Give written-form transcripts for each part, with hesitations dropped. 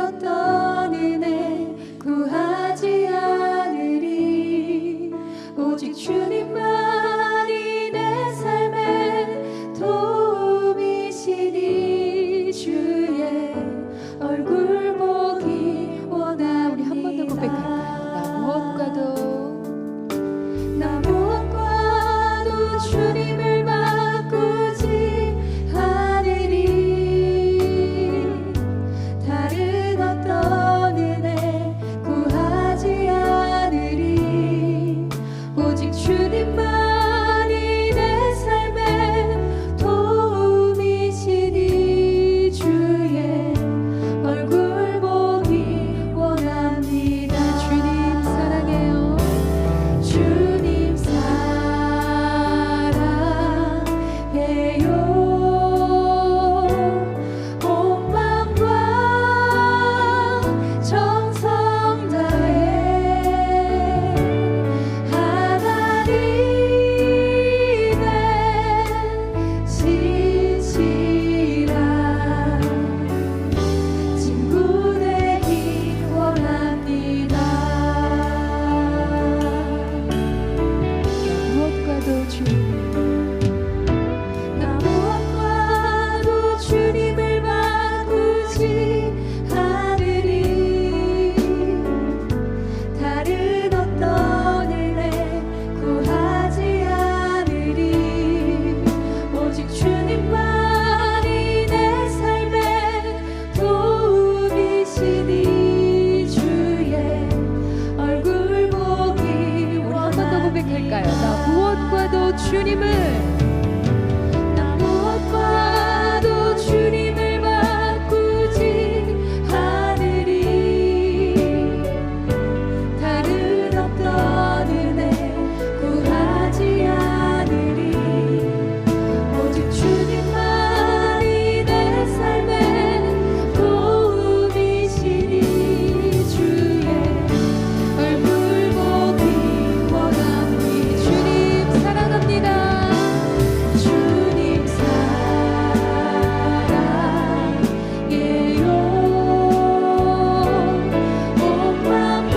어떤 은혜 구하지 않으리. 오직 주님만이 내 삶의 도움이시니 주의 얼굴 보기 원합니다. 우리 한 번 더 고백할까요? 나 무엇과도 주님을 바꾸지 않으리. 다른 어떤 은혜 구하지 않으리. 오직 주님만이 내 삶의 도움이시니 주의 얼굴 보기 원합니다. 주님 사랑해요. 주님 사랑해요. 온 마음과 정성 다해 하나님의 신실한 친구 되기 원합니다. 무엇과도 나 무엇과도 주님을 바꾸지 않으리. 다른 어떤 은혜 구하지 않으리. 오직 주님만이 내 삶의 도움이시니 주의 얼굴 보기 우리 한 번 더 원합니다. 고백할까요? 나 무엇과도 주님을 나 무엇과도 주님을 바꾸지 않으리. 다른 어떤 은혜 구하지 않으리. 오직 주님만이 내 삶의 도움이시니 주의 얼굴 보기 원합니다. 주님 사랑합니다. 주님 사랑해요. 온 마음과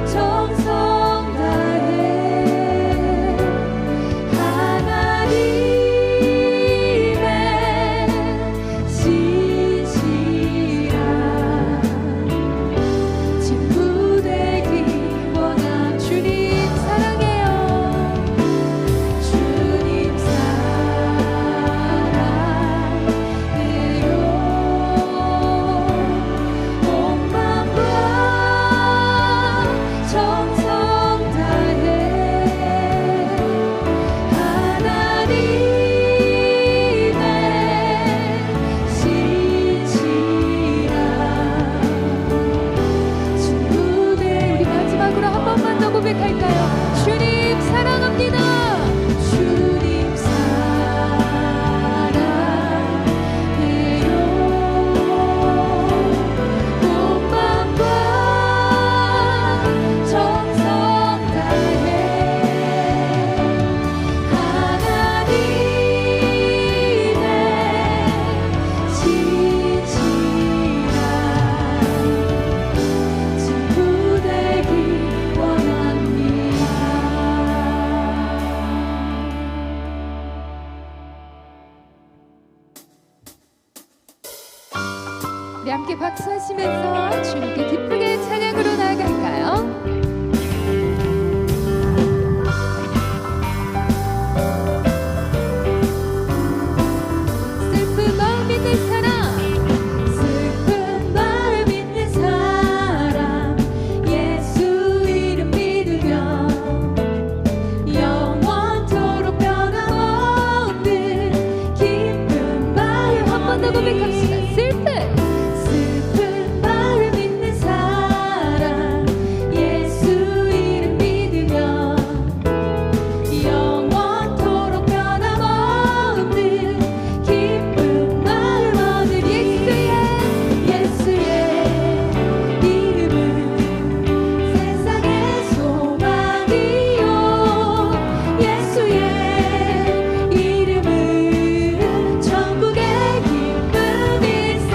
정성 다해 하나님의 신실한 친구 되기 원함. 주님 사랑해요. 주님 사랑해요. 온 마음과 정성 다해 하나님의 신실한 친구 되기. 우리 마지막으로 한 번만 더 고백할까요? 주님 사랑합니다. 주님 사랑해요. 온 마음과 정성 다해 하나님의 신실한 친구 되기 원합니다. 우리 함께 박수하시면서 주님께 기쁘게 찬양으로 나아갈까요? 슬픈 마음 있는 사람, 슬픈 마음 있는 사람 예수 이름 믿으며 영원토록 변함없는 기쁜 마음. 한 번 더 고백합시다. 슬픈 마음 있는 사람 예수 이름 믿으며 영원토록 변함없는 기쁜 마음 얻을 예수의 이름은 세상의 소망이요. 예수의 이름은 천국의 기쁨일세.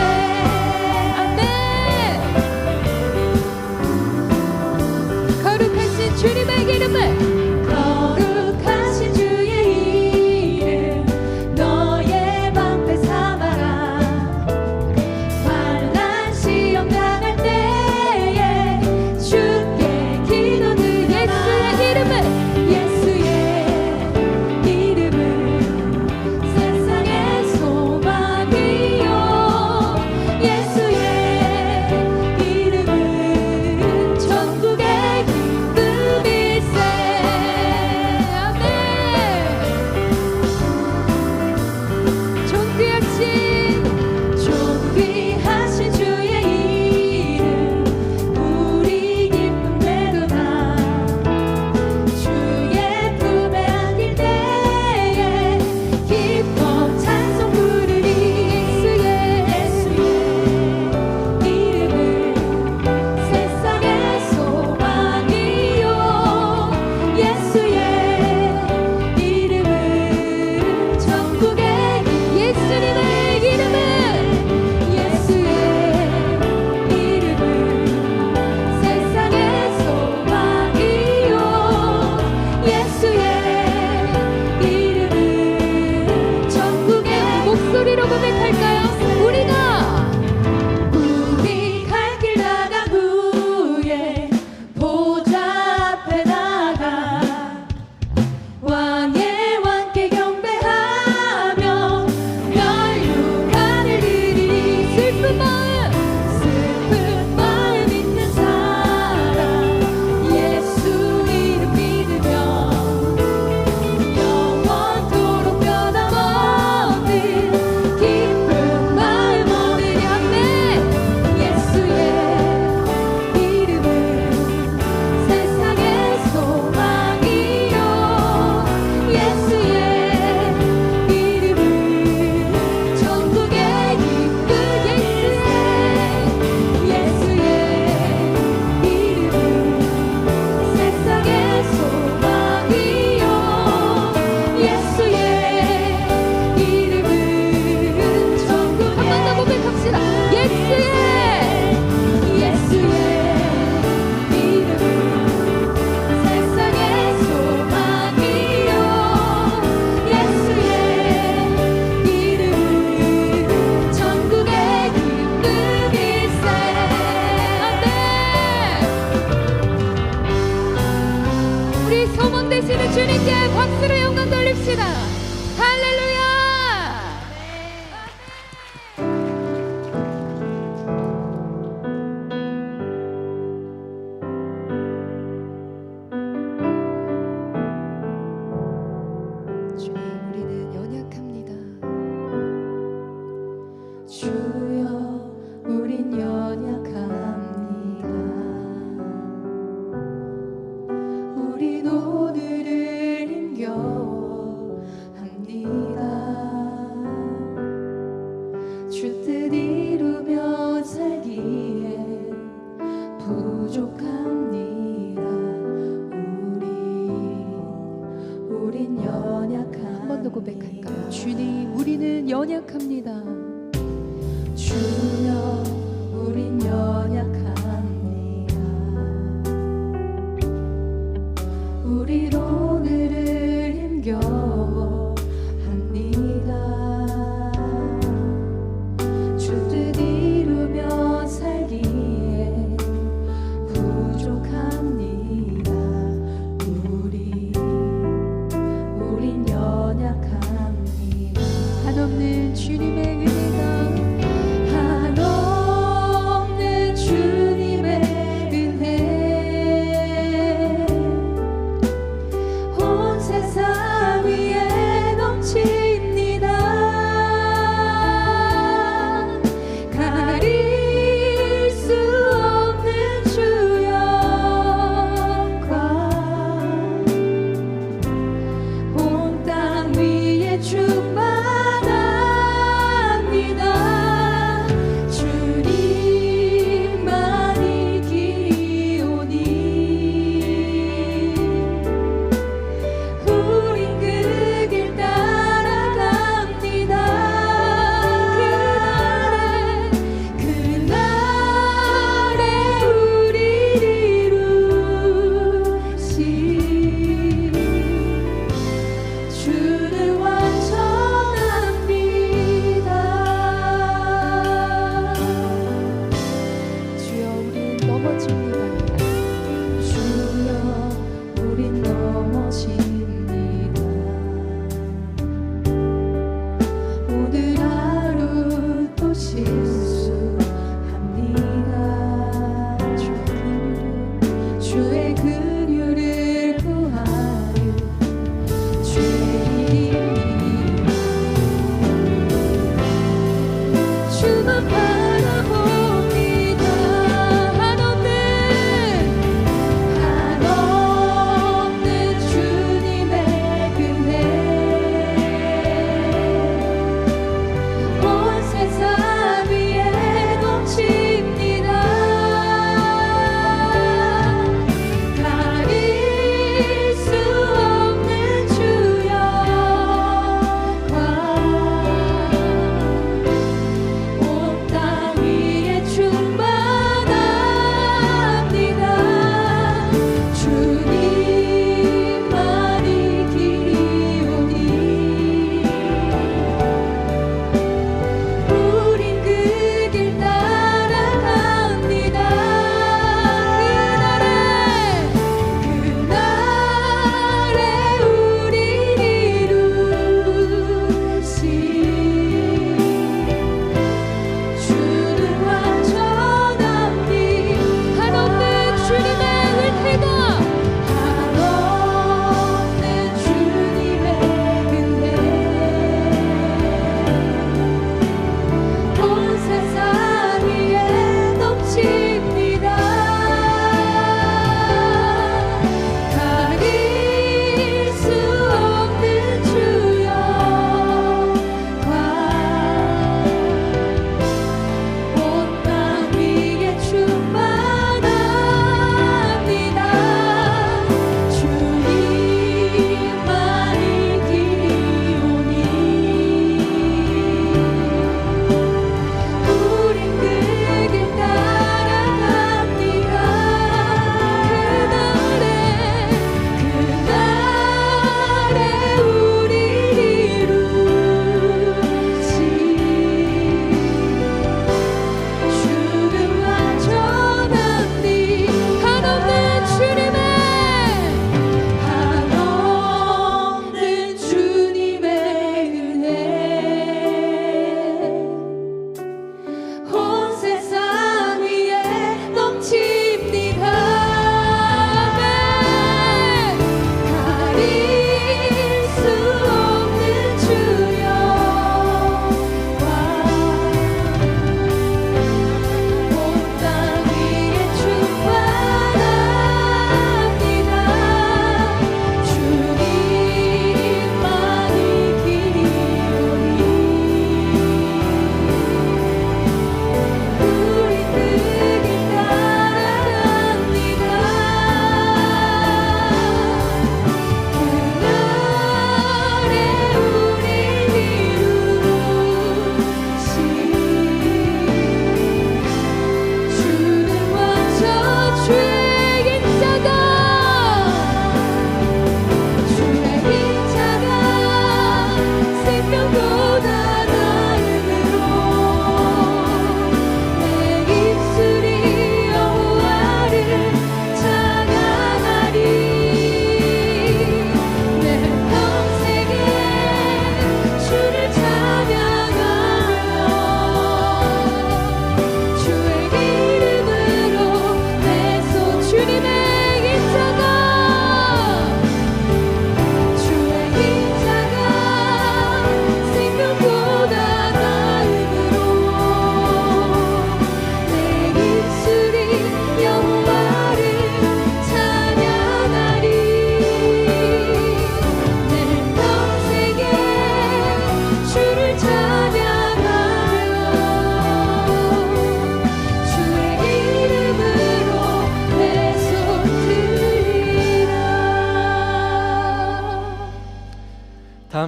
주여 우린 연약합니다. 우린 오늘을 힘겨워합니다. 주 뜻 이루며 살기에 부족합니다. 우린 연약합니다. 한 번 더 고백할까요? 주님, 우리는 연약합니다. 주여 우린 연약합니다. 우린 오늘을 힘겨워합니다. 주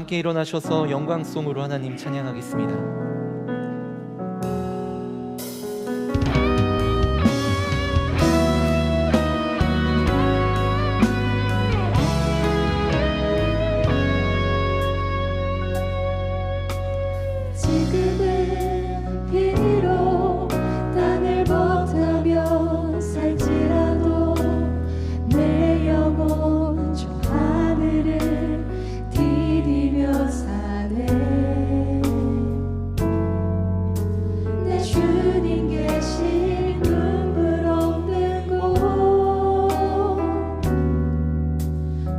함께 일어나셔서 영광송으로 하나님 찬양하겠습니다. 지금은 비록 땅을 벗으며 살지라도 내 영혼 저 하늘을 디디며 사네. 내 주님 계신 눈물 없는 곳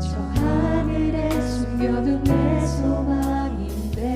저 하늘에 숨겨둔 내 소망인데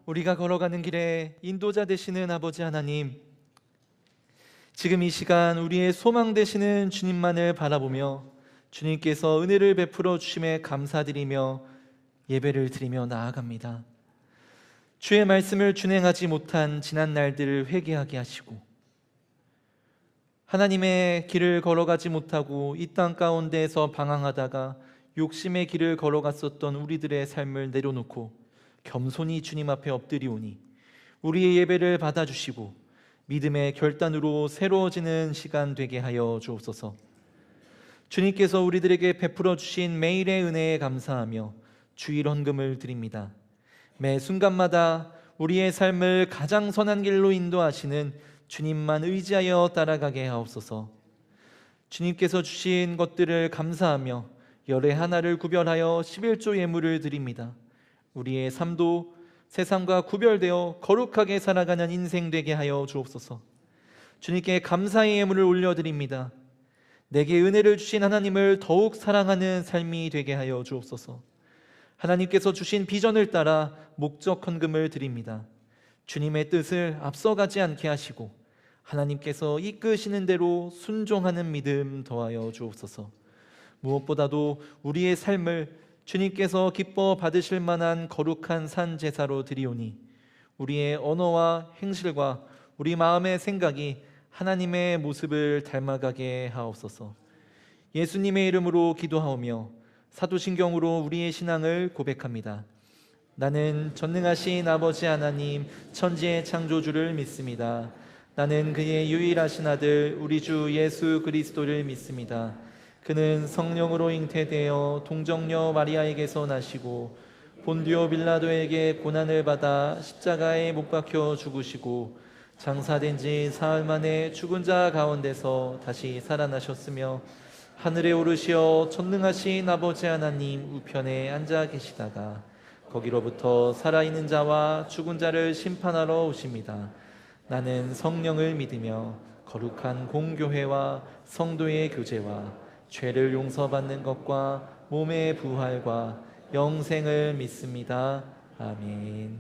우리가 걸어가는 길에 인도자 되시는 아버지 하나님, 지금 이 시간 우리의 소망 되시는 주님만을 바라보며 주님께서 은혜를 베풀어 주심에 감사드리며 예배를 드리며 나아갑니다. 주의 말씀을 준행하지 못한 지난 날들을 회개하게 하시고 하나님의 길을 걸어가지 못하고 이 땅 가운데에서 방황하다가 욕심의 길을 걸어갔었던 우리들의 삶을 내려놓고 겸손히 주님 앞에 엎드리오니 우리의 예배를 받아주시고 믿음의 결단으로 새로워지는 시간 되게 하여 주옵소서. 주님께서 우리들에게 베풀어 주신 매일의 은혜에 감사하며 주일 헌금을 드립니다. 매 순간마다 우리의 삶을 가장 선한 길로 인도하시는 주님만 의지하여 따라가게 하옵소서. 주님께서 주신 것들을 감사하며 열의 하나를 구별하여 11조 예물을 드립니다. 우리의 삶도 세상과 구별되어 거룩하게 살아가는 인생 되게 하여 주옵소서. 주님께 감사의 예물을 올려드립니다. 내게 은혜를 주신 하나님을 더욱 사랑하는 삶이 되게 하여 주옵소서. 하나님께서 주신 비전을 따라 목적 헌금을 드립니다. 주님의 뜻을 앞서가지 않게 하시고 하나님께서 이끄시는 대로 순종하는 믿음 더하여 주옵소서. 무엇보다도 우리의 삶을 주님께서 기뻐 받으실 만한 거룩한 산 제사로 드리오니 우리의 언어와 행실과 우리 마음의 생각이 하나님의 모습을 닮아가게 하옵소서. 예수님의 이름으로 기도하오며 사도신경으로 우리의 신앙을 고백합니다. 나는 전능하신 아버지 하나님 천지의 창조주를 믿습니다. 나는 그의 유일하신 아들 우리 주 예수 그리스도를 믿습니다. 그는 성령으로 잉태되어 동정녀 마리아에게서 나시고 본디오 빌라도에게 고난을 받아 십자가에 못 박혀 죽으시고 장사된 지 사흘 만에 죽은 자 가운데서 다시 살아나셨으며 하늘에 오르시어 전능하신 아버지 하나님 우편에 앉아 계시다가 거기로부터 살아있는 자와 죽은 자를 심판하러 오십니다. 나는 성령을 믿으며 거룩한 공교회와 성도의 교제와 죄를 용서받는 것과 몸의 부활과 영생을 믿습니다. 아멘.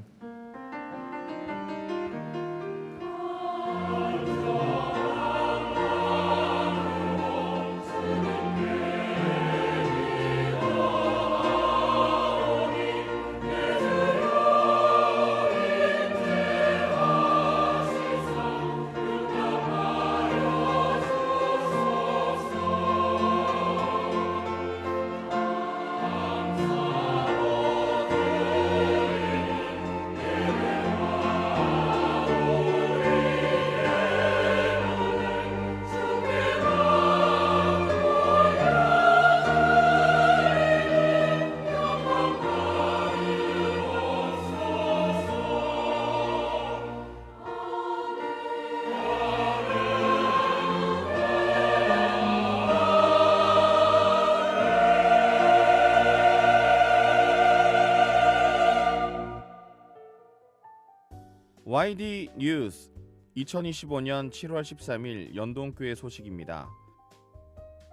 YD 뉴스 2025년 7월 13일 연동교회 소식입니다.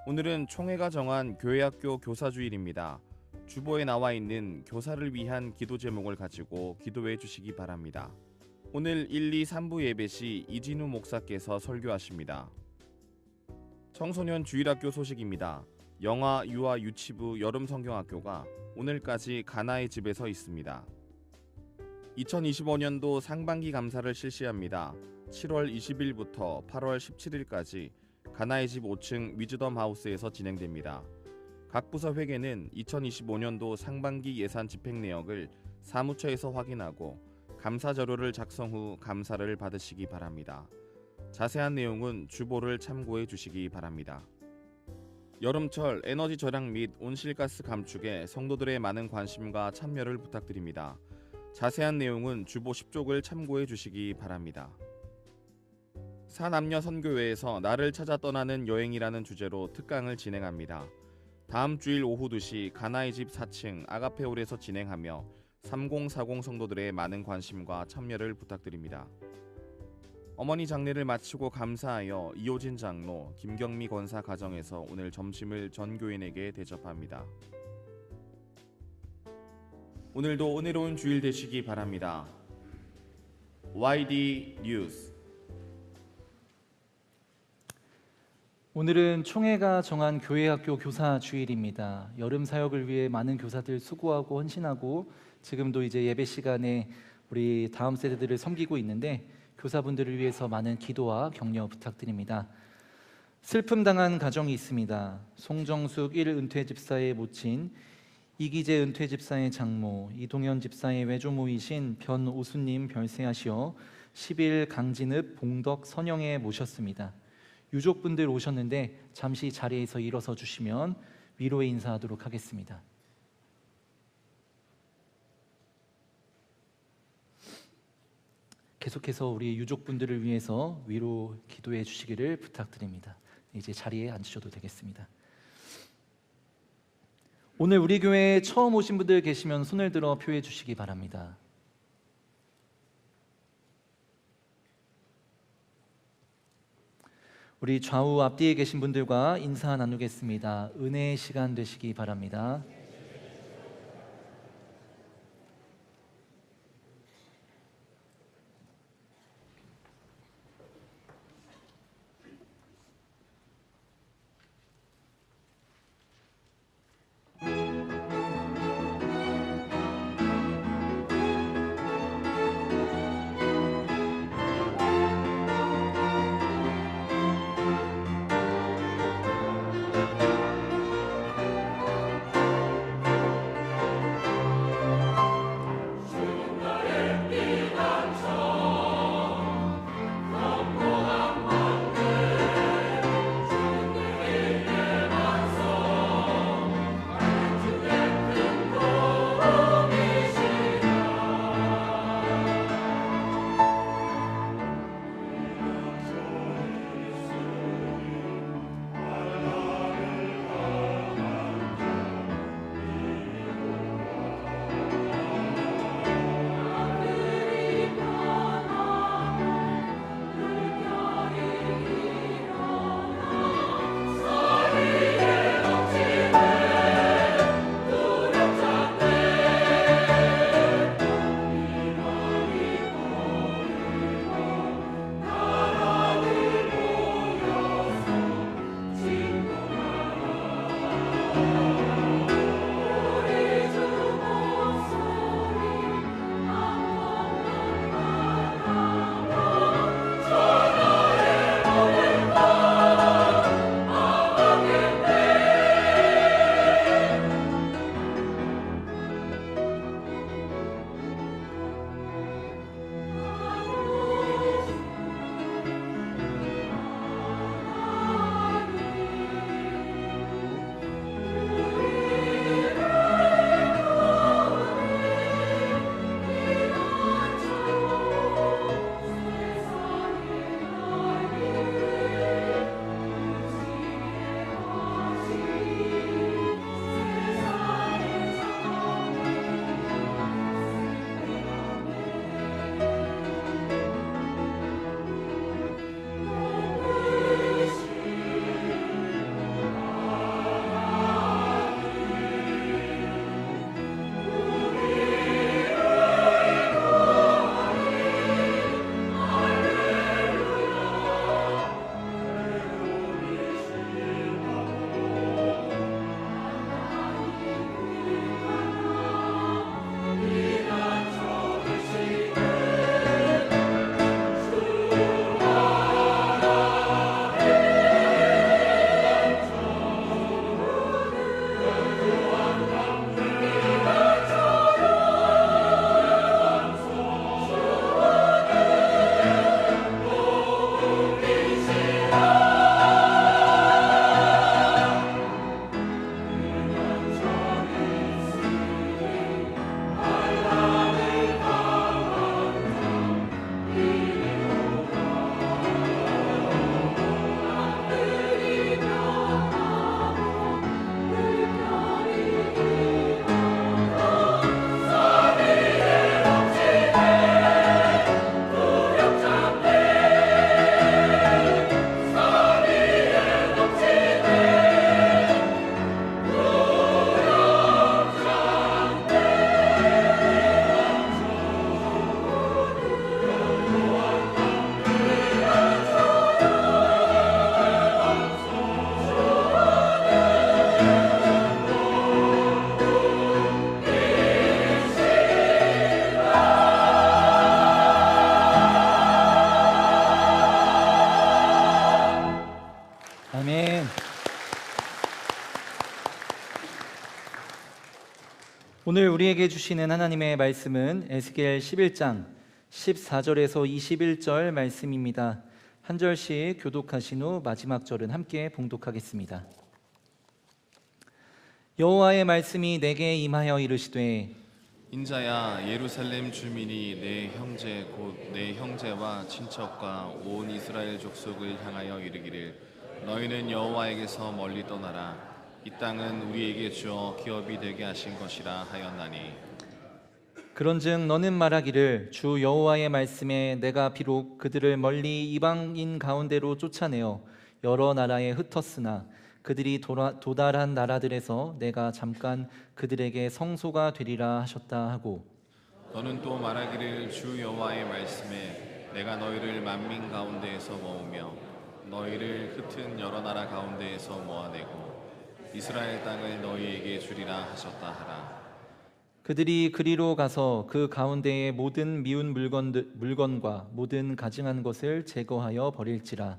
오늘은 총회가 정한 교회학교 교사주일입니다. 주보에 나와 있는 교사를 위한 기도 제목을 가지고 기도해 주시기 바랍니다. 오늘 1, 2, 3부 예배 시 이진우 목사께서 설교하십니다. 청소년 주일학교 소식입니다. 영아, 유아, 유치부 여름성경학교가 오늘까지 가나의 집에 서 있습니다. 2025년도 상반기 감사를 실시합니다. 7월 20일부터 8월 17일까지 가나의 집 5층 위즈덤 하우스에서 진행됩니다. 각 부서 회계는 2025년도 상반기 예산 집행 내역을 사무처에서 확인하고 감사 자료를 작성 후 감사를 받으시기 바랍니다. 자세한 내용은 주보를 참고해 주시기 바랍니다. 여름철 에너지 절약 및 온실가스 감축에 성도들의 많은 관심과 참여를 부탁드립니다. 자세한 내용은 주보 10쪽을 참고해 주시기 바랍니다. 사남녀 선교회에서 나를 찾아 떠나는 여행이라는 주제로 특강을 진행합니다. 다음 주일 오후 2시 가나의 집 4층 아가페홀에서 진행하며 3040 성도들의 많은 관심과 참여를 부탁드립니다. 어머니 장례를 마치고 감사하여 이호진 장로, 김경미 권사 가정에서 오늘 점심을 전 교인에게 대접합니다. 오늘도 은혜로운 주일 되시기 바랍니다. YD 뉴스. 오늘은 총회가 정한 교회학교 교사 주일입니다. 여름 사역을 위해 많은 교사들 수고하고 헌신하고 지금도 이제 예배 시간에 우리 다음 세대들을 섬기고 있는데 교사분들을 위해서 많은 기도와 격려 부탁드립니다. 슬픔 당한 가정이 있습니다. 송정숙 1 은퇴 집사의 모친, 이기재 은퇴 집사의 장모, 이동현 집사의 외조모이신 변오수님 별세하시어 10일 강진읍 봉덕 선영에 모셨습니다. 유족분들 오셨는데 잠시 자리에서 일어서 주시면 위로의 인사하도록 하겠습니다. 계속해서 우리 유족분들을 위해서 위로 기도해 주시기를 부탁드립니다. 이제 자리에 앉으셔도 되겠습니다. 오늘 우리 교회에 처음 오신 분들 계시면 손을 들어 표해 주시기 바랍니다. 우리 좌우 앞뒤에 계신 분들과 인사 나누겠습니다. 은혜의 시간 되시기 바랍니다. 오늘 우리에게 주시는 하나님의 말씀은 에스겔 11장 14절에서 21절 말씀입니다. 한 절씩 교독하신 후 마지막 절은 함께 봉독하겠습니다. 여호와의 말씀이 내게 임하여 이르시되 인자야, 예루살렘 주민이 내 형제 곧 내 형제와 친척과 온 이스라엘 족속을 향하여 이르기를 너희는 여호와에게서 멀리 떠나라. 이 땅은 우리에게 주어 기업이 되게 하신 것이라 하였나니 그런즉 너는 말하기를 주 여호와의 말씀에 내가 비록 그들을 멀리 이방인 가운데로 쫓아내어 여러 나라에 흩었으나 그들이 도달한 나라들에서 내가 잠깐 그들에게 성소가 되리라 하셨다 하고 너는 또 말하기를 주 여호와의 말씀에 내가 너희를 만민 가운데에서 모으며 너희를 흩은 여러 나라 가운데에서 모아내고 이스라엘 땅을 너희에게 주리라 하셨다 하라. 그들이 그리로 가서 그 가운데의 모든 미운 물건과 모든 가증한 것을 제거하여 버릴지라.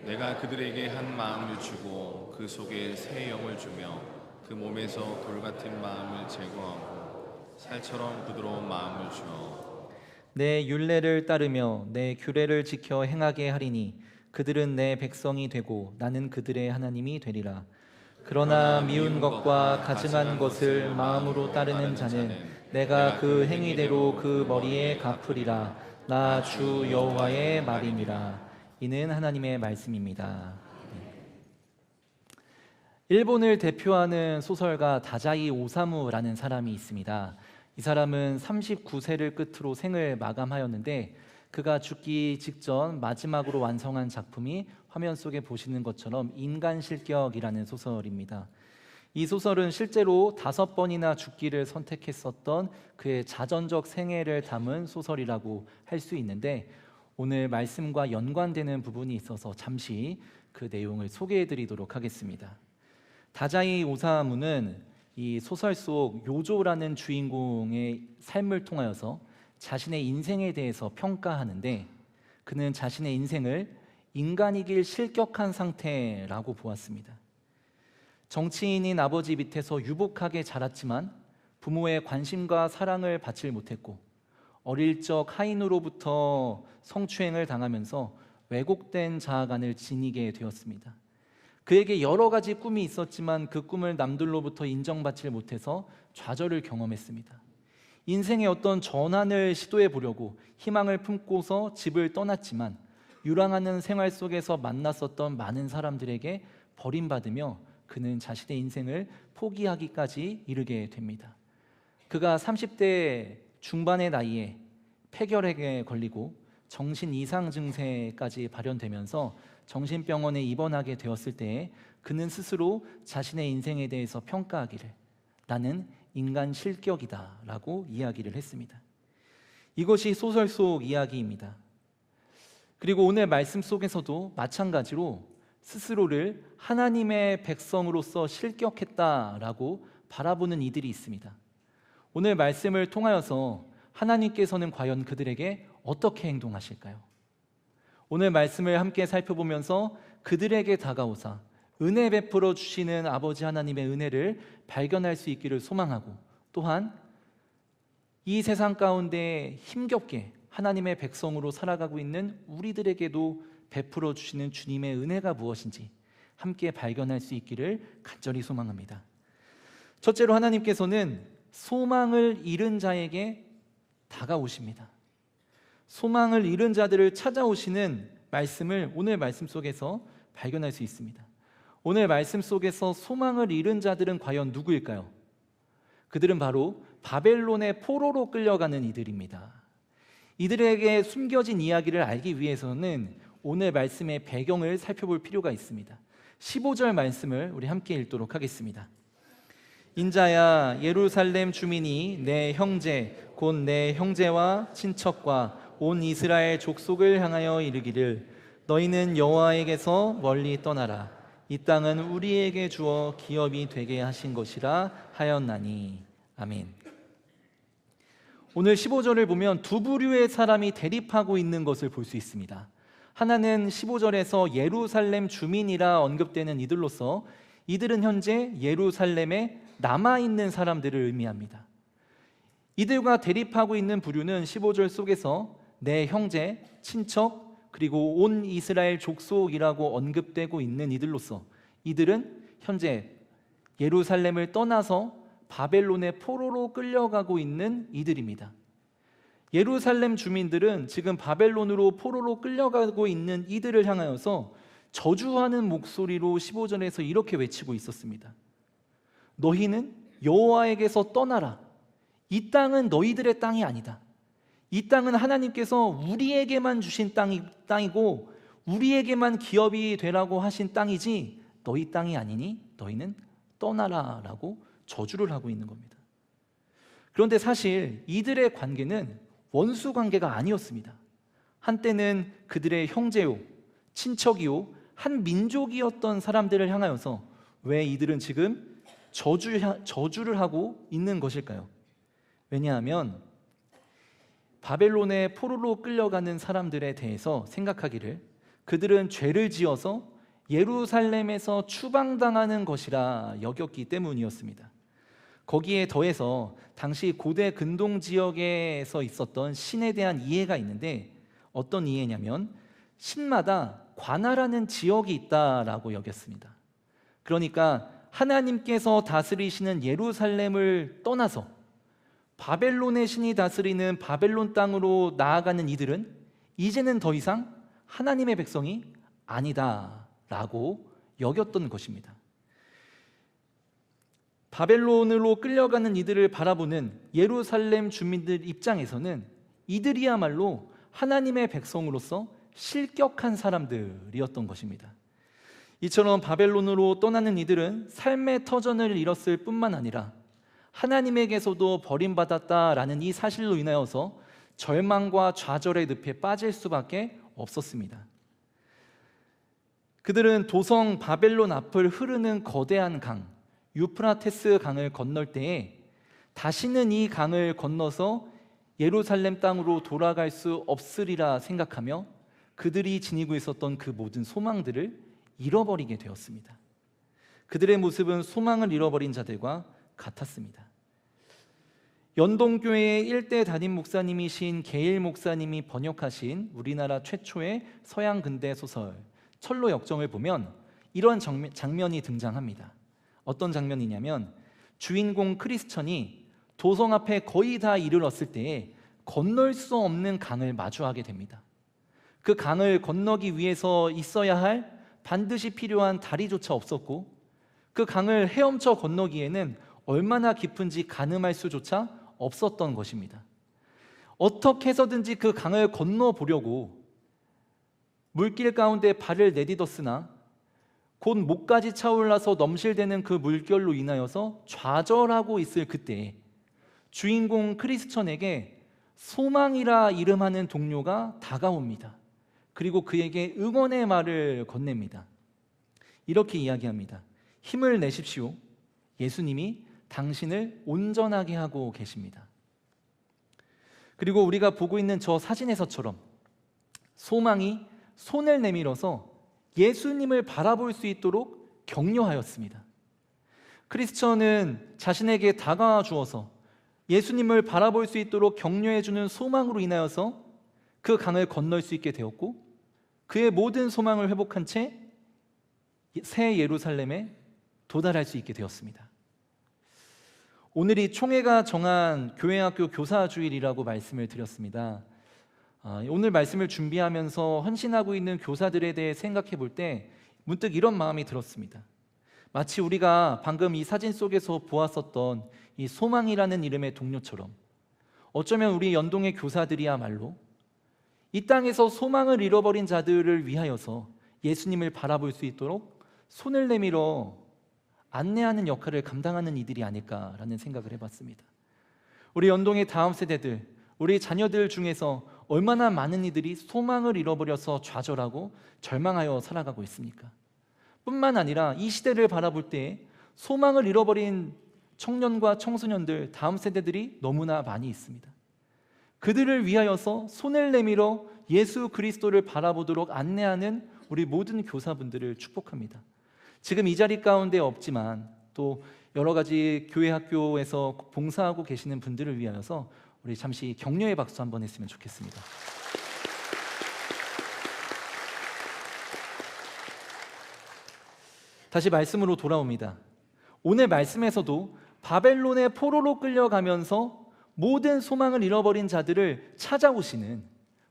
내가 그들에게 한 마음을 주고 그 속에 새 영을 주며 그 몸에서 돌 같은 마음을 제거하고 살처럼 부드러운 마음을 주어 내 율례를 따르며 내 규례를 지켜 행하게 하리니 그들은 내 백성이 되고 나는 그들의 하나님이 되리라. 그러나 미운 것과 가증한 것을 마음으로 따르는 자는 내가 그 행위대로 그 머리에 갚으리라. 나 주 여호와의 말이니라. 이는 하나님의 말씀입니다. 일본을 대표하는 소설가 다자이 오사무라는 사람이 있습니다. 이 사람은 39세를 끝으로 생을 마감하였는데 그가 죽기 직전 마지막으로 완성한 작품이 화면 속에 보시는 것처럼 인간실격이라는 소설입니다. 이 소설은 실제로 5번이나 죽기를 선택했었던 그의 자전적 생애를 담은 소설이라고 할 수 있는데 오늘 말씀과 연관되는 부분이 있어서 잠시 그 내용을 소개해 드리도록 하겠습니다. 다자이 오사무는 이 소설 속 요조라는 주인공의 삶을 통하여서 자신의 인생에 대해서 평가하는데 그는 자신의 인생을 인간이길 실격한 상태라고 보았습니다. 정치인인 아버지 밑에서 유복하게 자랐지만 부모의 관심과 사랑을 받지 못했고 어릴 적 하인으로부터 성추행을 당하면서 왜곡된 자아관을 지니게 되었습니다. 그에게 여러 가지 꿈이 있었지만 그 꿈을 남들로부터 인정받지 못해서 좌절을 경험했습니다. 인생의 어떤 전환을 시도해 보려고 희망을 품고서 집을 떠났지만 유랑하는 생활 속에서 만났었던 많은 사람들에게 버림받으며 그는 자신의 인생을 포기하기까지 이르게 됩니다. 그가 30대 중반의 나이에 폐결핵에 걸리고 정신 이상 증세까지 발현되면서 정신병원에 입원하게 되었을 때에 그는 스스로 자신의 인생에 대해서 평가하기를 나는 인간 실격이다 라고 이야기를 했습니다. 이것이 소설 속 이야기입니다. 그리고 오늘 말씀 속에서도 마찬가지로 스스로를 하나님의 백성으로서 실격했다라고 바라보는 이들이 있습니다. 오늘 말씀을 통하여서 하나님께서는 과연 그들에게 어떻게 행동하실까요? 오늘 말씀을 함께 살펴보면서 그들에게 다가오사 은혜 베풀어 주시는 아버지 하나님의 은혜를 발견할 수 있기를 소망하고 또한 이 세상 가운데 힘겹게 하나님의 백성으로 살아가고 있는 우리들에게도 베풀어 주시는 주님의 은혜가 무엇인지 함께 발견할 수 있기를 간절히 소망합니다. 첫째로 하나님께서는 소망을 잃은 자에게 다가오십니다. 소망을 잃은 자들을 찾아오시는 말씀을 오늘 말씀 속에서 발견할 수 있습니다. 오늘 말씀 속에서 소망을 잃은 자들은 과연 누구일까요? 그들은 바로 바벨론의 포로로 끌려가는 이들입니다. 이들에게 숨겨진 이야기를 알기 위해서는 오늘 말씀의 배경을 살펴볼 필요가 있습니다. 15절 말씀을 우리 함께 읽도록 하겠습니다. 인자야, 예루살렘 주민이 내 형제 곧 내 형제와 친척과 온 이스라엘 족속을 향하여 이르기를 너희는 여호와에게서 멀리 떠나라. 이 땅은 우리에게 주어 기업이 되게 하신 것이라 하였나니. 아멘. 오늘 15절을 보면 두 부류의 사람이 대립하고 있는 것을 볼 수 있습니다. 하나는 15절에서 예루살렘 주민이라 언급되는 이들로서 이들은 현재 예루살렘에 남아있는 사람들을 의미합니다. 이들과 대립하고 있는 부류는 15절 속에서 내 형제, 친척, 그리고 온 이스라엘 족속이라고 언급되고 있는 이들로서 이들은 현재 예루살렘을 떠나서 바벨론의 포로로 끌려가고 있는 이들입니다. 예루살렘 주민들은 지금 바벨론으로 포로로 끌려가고 있는 이들을 향하여서 저주하는 목소리로 15절에서 이렇게 외치고 있었습니다. 너희는 여호와에게서 떠나라. 이 땅은 너희들의 땅이 아니다. 이 땅은 하나님께서 우리에게만 주신 땅이고 우리에게만 기업이 되라고 하신 땅이지 너희 땅이 아니니 너희는 떠나라 라고 저주를 하고 있는 겁니다. 그런데 사실 이들의 관계는 원수 관계가 아니었습니다. 한때는 그들의 형제요, 친척이요, 한 민족이었던 사람들을 향하여서 왜 이들은 지금 저주를 하고 있는 것일까요? 왜냐하면 바벨론의 포로로 끌려가는 사람들에 대해서 생각하기를 그들은 죄를 지어서 예루살렘에서 추방당하는 것이라 여겼기 때문이었습니다. 거기에 더해서 당시 고대 근동 지역에서 있었던 신에 대한 이해가 있는데 어떤 이해냐면 신마다 관할하는 지역이 있다라고 여겼습니다. 그러니까 하나님께서 다스리시는 예루살렘을 떠나서 바벨론의 신이 다스리는 바벨론 땅으로 나아가는 이들은 이제는 더 이상 하나님의 백성이 아니다라고 여겼던 것입니다. 바벨론으로 끌려가는 이들을 바라보는 예루살렘 주민들 입장에서는 이들이야말로 하나님의 백성으로서 실격한 사람들이었던 것입니다. 이처럼 바벨론으로 떠나는 이들은 삶의 터전을 잃었을 뿐만 아니라 하나님에게서도 버림받았다라는 이 사실로 인하여서 절망과 좌절의 늪에 빠질 수밖에 없었습니다. 그들은 도성 바벨론 앞을 흐르는 거대한 강 유프라테스 강을 건널 때에 다시는 이 강을 건너서 예루살렘 땅으로 돌아갈 수 없으리라 생각하며 그들이 지니고 있었던 그 모든 소망들을 잃어버리게 되었습니다. 그들의 모습은 소망을 잃어버린 자들과 같았습니다. 연동교회의 일대 담임 목사님이신 게일 목사님이 번역하신 우리나라 최초의 서양 근대 소설 철로 역정을 보면 이런 장면이 등장합니다. 어떤 장면이냐면 주인공 크리스천이 도성 앞에 거의 다 이르렀을 때에 건널 수 없는 강을 마주하게 됩니다. 그 강을 건너기 위해서 있어야 할 반드시 필요한 다리조차 없었고 그 강을 헤엄쳐 건너기에는 얼마나 깊은지 가늠할 수조차 없었던 것입니다. 어떻게 해서든지 그 강을 건너보려고 물길 가운데 발을 내딛었으나 곧 목까지 차올라서 넘실대는 그 물결로 인하여서 좌절하고 있을 그때에 주인공 크리스천에게 소망이라 이름하는 동료가 다가옵니다. 그리고 그에게 응원의 말을 건넵니다. 이렇게 이야기합니다. 힘을 내십시오. 예수님이 당신을 온전하게 하고 계십니다. 그리고 우리가 보고 있는 저 사진에서처럼 소망이 손을 내밀어서 예수님을 바라볼 수 있도록 격려하였습니다. 크리스천은 자신에게 다가와 주어서 예수님을 바라볼 수 있도록 격려해주는 소망으로 인하여서 그 강을 건널 수 있게 되었고 그의 모든 소망을 회복한 채 새 예루살렘에 도달할 수 있게 되었습니다. 오늘이 총회가 정한 교회학교 교사주일이라고 말씀을 드렸습니다. 오늘 말씀을 준비하면서 헌신하고 있는 교사들에 대해 생각해 볼 때 문득 이런 마음이 들었습니다. 마치 우리가 방금 이 사진 속에서 보았었던 이 소망이라는 이름의 동료처럼 어쩌면 우리 연동의 교사들이야말로 이 땅에서 소망을 잃어버린 자들을 위하여서 예수님을 바라볼 수 있도록 손을 내밀어 안내하는 역할을 감당하는 이들이 아닐까라는 생각을 해봤습니다. 우리 연동의 다음 세대들, 우리 자녀들 중에서 얼마나 많은 이들이 소망을 잃어버려서 좌절하고 절망하여 살아가고 있습니까? 뿐만 아니라 이 시대를 바라볼 때 소망을 잃어버린 청년과 청소년들, 다음 세대들이 너무나 많이 있습니다. 그들을 위하여서 손을 내밀어 예수 그리스도를 바라보도록 안내하는 우리 모든 교사분들을 축복합니다. 지금 이 자리 가운데 없지만 또 여러 가지 교회 학교에서 봉사하고 계시는 분들을 위하여서 우리 잠시 격려의 박수 한번 했으면 좋겠습니다. 다시 말씀으로 돌아옵니다. 오늘 말씀에서도 바벨론의 포로로 끌려가면서 모든 소망을 잃어버린 자들을 찾아오시는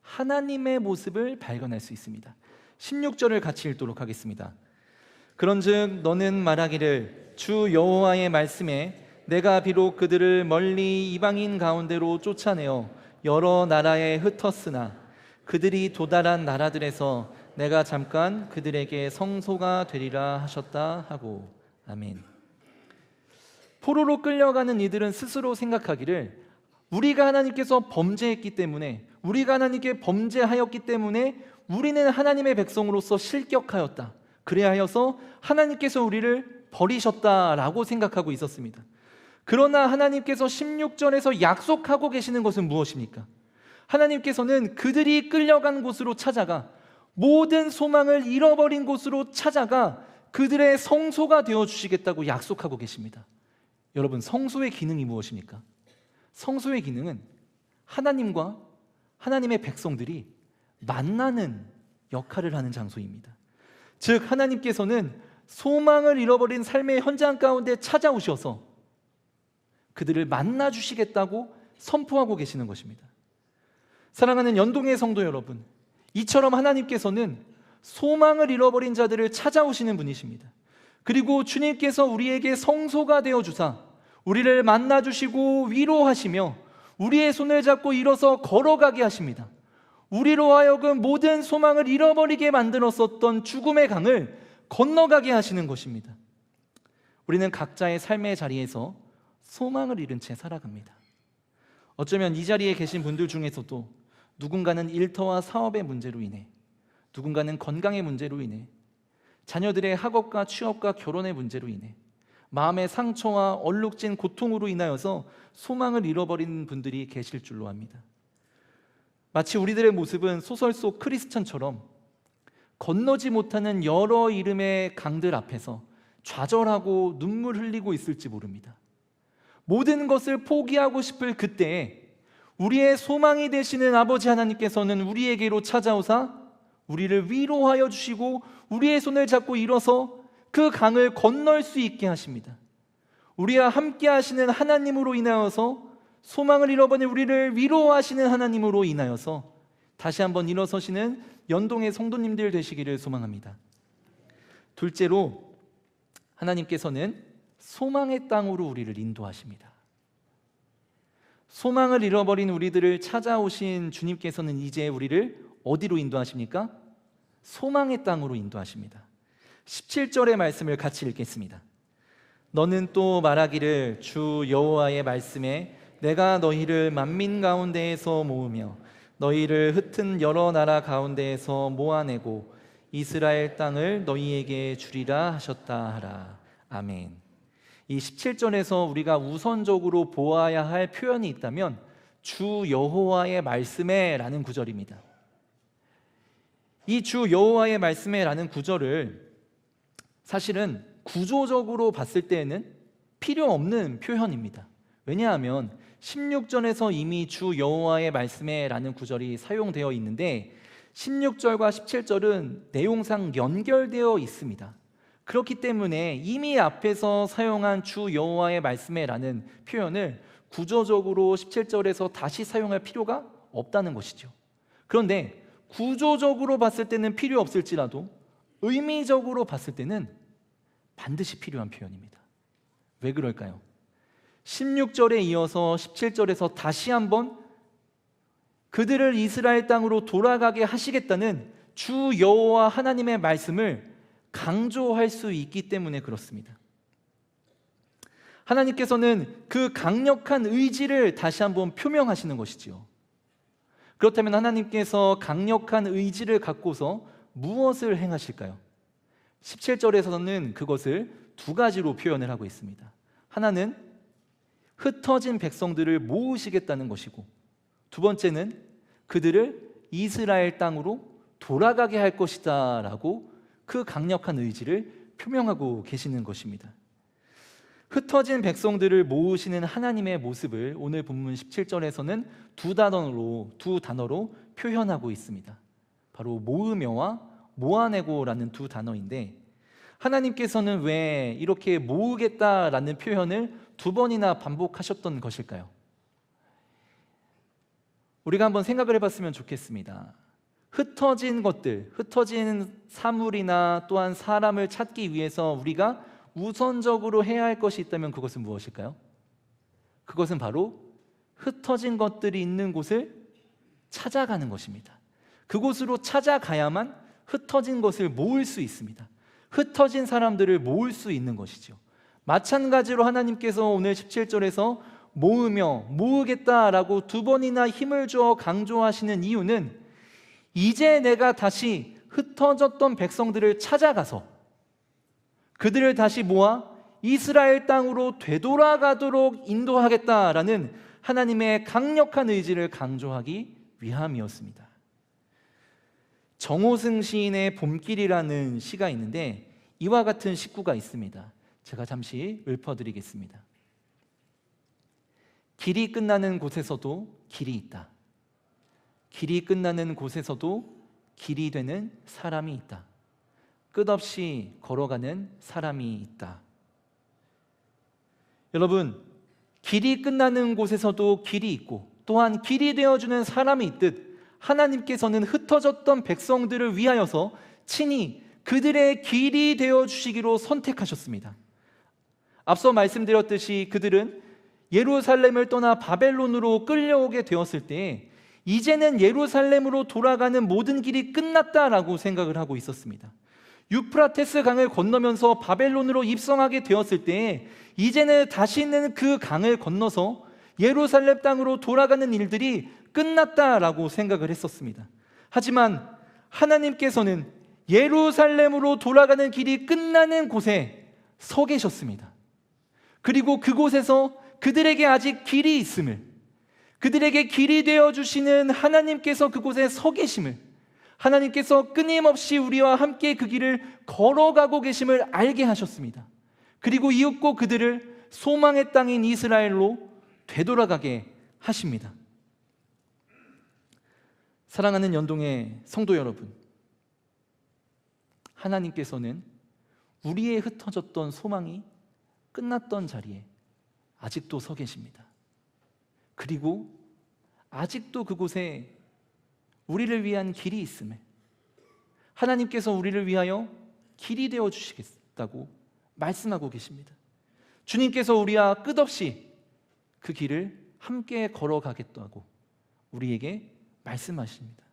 하나님의 모습을 발견할 수 있습니다. 16절을 같이 읽도록 하겠습니다. 그런즉 너는 말하기를 주 여호와의 말씀에 내가 비록 그들을 멀리 이방인 가운데로 쫓아내어 여러 나라에 흩었으나 그들이 도달한 나라들에서 내가 잠깐 그들에게 성소가 되리라 하셨다 하고. 아멘. 포로로 끌려가는 이들은 스스로 생각하기를 우리가 하나님께서 범죄했기 때문에, 우리가 하나님께 범죄하였기 때문에 우리는 하나님의 백성으로서 실격하였다, 그래야 하여서 하나님께서 우리를 버리셨다라고 생각하고 있었습니다. 그러나 하나님께서 16절에서 약속하고 계시는 것은 무엇입니까? 하나님께서는 그들이 끌려간 곳으로 찾아가, 모든 소망을 잃어버린 곳으로 찾아가 그들의 성소가 되어주시겠다고 약속하고 계십니다. 여러분, 성소의 기능이 무엇입니까? 성소의 기능은 하나님과 하나님의 백성들이 만나는 역할을 하는 장소입니다. 즉, 하나님께서는 소망을 잃어버린 삶의 현장 가운데 찾아오셔서 그들을 만나 주시겠다고 선포하고 계시는 것입니다. 사랑하는 연동의 성도 여러분, 이처럼 하나님께서는 소망을 잃어버린 자들을 찾아오시는 분이십니다. 그리고 주님께서 우리에게 성소가 되어 주사 우리를 만나 주시고 위로하시며 우리의 손을 잡고 일어서 걸어가게 하십니다. 우리로 하여금 모든 소망을 잃어버리게 만들었었던 죽음의 강을 건너가게 하시는 것입니다. 우리는 각자의 삶의 자리에서 소망을 잃은 채 살아갑니다. 어쩌면 이 자리에 계신 분들 중에서도 누군가는 일터와 사업의 문제로 인해, 누군가는 건강의 문제로 인해, 자녀들의 학업과 취업과 결혼의 문제로 인해, 마음의 상처와 얼룩진 고통으로 인하여서 소망을 잃어버린 분들이 계실 줄로 압니다. 마치 우리들의 모습은 소설 속 크리스천처럼 건너지 못하는 여러 이름의 강들 앞에서 좌절하고 눈물 흘리고 있을지 모릅니다. 모든 것을 포기하고 싶을 그때에 우리의 소망이 되시는 아버지 하나님께서는 우리에게로 찾아오사 우리를 위로하여 주시고 우리의 손을 잡고 일어서 그 강을 건널 수 있게 하십니다. 우리와 함께 하시는 하나님으로 인하여서, 소망을 잃어버린 우리를 위로하시는 하나님으로 인하여서 다시 한번 일어서시는 연동의 성도님들 되시기를 소망합니다. 둘째로, 하나님께서는 소망의 땅으로 우리를 인도하십니다. 소망을 잃어버린 우리들을 찾아오신 주님께서는 이제 우리를 어디로 인도하십니까? 소망의 땅으로 인도하십니다. 17절의 말씀을 같이 읽겠습니다. 너는 또 말하기를 주 여호와의 말씀에 내가 너희를 만민 가운데에서 모으며 너희를 흩은 여러 나라 가운데에서 모아내고 이스라엘 땅을 너희에게 주리라 하셨다 하라. 아멘. 이 17절에서 우리가 우선적으로 보아야 할 표현이 있다면 주 여호와의 말씀에 라는 구절입니다. 이 주 여호와의 말씀에 라는 구절을 사실은 구조적으로 봤을 때에는 필요 없는 표현입니다. 왜냐하면 16절에서 이미 주 여호와의 말씀에 라는 구절이 사용되어 있는데 16절과 17절은 내용상 연결되어 있습니다. 그렇기 때문에 이미 앞에서 사용한 주 여호와의 말씀에 라는 표현을 구조적으로 17절에서 다시 사용할 필요가 없다는 것이죠. 그런데 구조적으로 봤을 때는 필요 없을지라도 의미적으로 봤을 때는 반드시 필요한 표현입니다. 왜 그럴까요? 16절에 이어서 17절에서 다시 한번 그들을 이스라엘 땅으로 돌아가게 하시겠다는 주 여호와 하나님의 말씀을 강조할 수 있기 때문에 그렇습니다. 하나님께서는 그 강력한 의지를 다시 한번 표명하시는 것이지요. 그렇다면 하나님께서 강력한 의지를 갖고서 무엇을 행하실까요? 17절에서는 그것을 두 가지로 표현을 하고 있습니다. 하나는 흩어진 백성들을 모으시겠다는 것이고, 두 번째는 그들을 이스라엘 땅으로 돌아가게 할 것이다 라고 그 강력한 의지를 표명하고 계시는 것입니다. 흩어진 백성들을 모으시는 하나님의 모습을 오늘 본문 17절에서는 두 단어로 표현하고 있습니다. 바로 모으며와 모아내고라는 두 단어인데, 하나님께서는 왜 이렇게 모으겠다라는 표현을 두 번이나 반복하셨던 것일까요? 우리가 한번 생각을 해봤으면 좋겠습니다. 흩어진 것들, 흩어진 사물이나 또한 사람을 찾기 위해서 우리가 우선적으로 해야 할 것이 있다면 그것은 무엇일까요? 그것은 바로 흩어진 것들이 있는 곳을 찾아가는 것입니다. 그곳으로 찾아가야만 흩어진 것을 모을 수 있습니다. 흩어진 사람들을 모을 수 있는 것이죠. 마찬가지로 하나님께서 오늘 17절에서 모으며 모으겠다라고 두 번이나 힘을 주어 강조하시는 이유는 이제 내가 다시 흩어졌던 백성들을 찾아가서 그들을 다시 모아 이스라엘 땅으로 되돌아가도록 인도하겠다라는 하나님의 강력한 의지를 강조하기 위함이었습니다. 정호승 시인의 봄길이라는 시가 있는데 이와 같은 식구가 있습니다. 제가 잠시 읊어드리겠습니다. 길이 끝나는 곳에서도 길이 있다. 길이 끝나는 곳에서도 길이 되는 사람이 있다. 끝없이 걸어가는 사람이 있다. 여러분, 길이 끝나는 곳에서도 길이 있고 또한 길이 되어주는 사람이 있듯 하나님께서는 흩어졌던 백성들을 위하여서 친히 그들의 길이 되어주시기로 선택하셨습니다. 앞서 말씀드렸듯이 그들은 예루살렘을 떠나 바벨론으로 끌려오게 되었을 때 이제는 예루살렘으로 돌아가는 모든 길이 끝났다라고 생각을 하고 있었습니다. 유프라테스 강을 건너면서 바벨론으로 입성하게 되었을 때 이제는 다시는 그 강을 건너서 예루살렘 땅으로 돌아가는 일들이 끝났다라고 생각을 했었습니다. 하지만 하나님께서는 예루살렘으로 돌아가는 길이 끝나는 곳에 서 계셨습니다. 그리고 그곳에서 그들에게 아직 길이 있음을, 그들에게 길이 되어주시는 하나님께서 그곳에 서 계심을, 하나님께서 끊임없이 우리와 함께 그 길을 걸어가고 계심을 알게 하셨습니다. 그리고 이윽고 그들을 소망의 땅인 이스라엘로 되돌아가게 하십니다. 사랑하는 연동의 성도 여러분, 하나님께서는 우리의 흩어졌던 소망이 끝났던 자리에 아직도 서 계십니다. 그리고 아직도 그곳에 우리를 위한 길이 있음에 하나님께서 우리를 위하여 길이 되어 주시겠다고 말씀하고 계십니다. 주님께서 우리와 끝없이 그 길을 함께 걸어가겠다고 우리에게 말씀하십니다.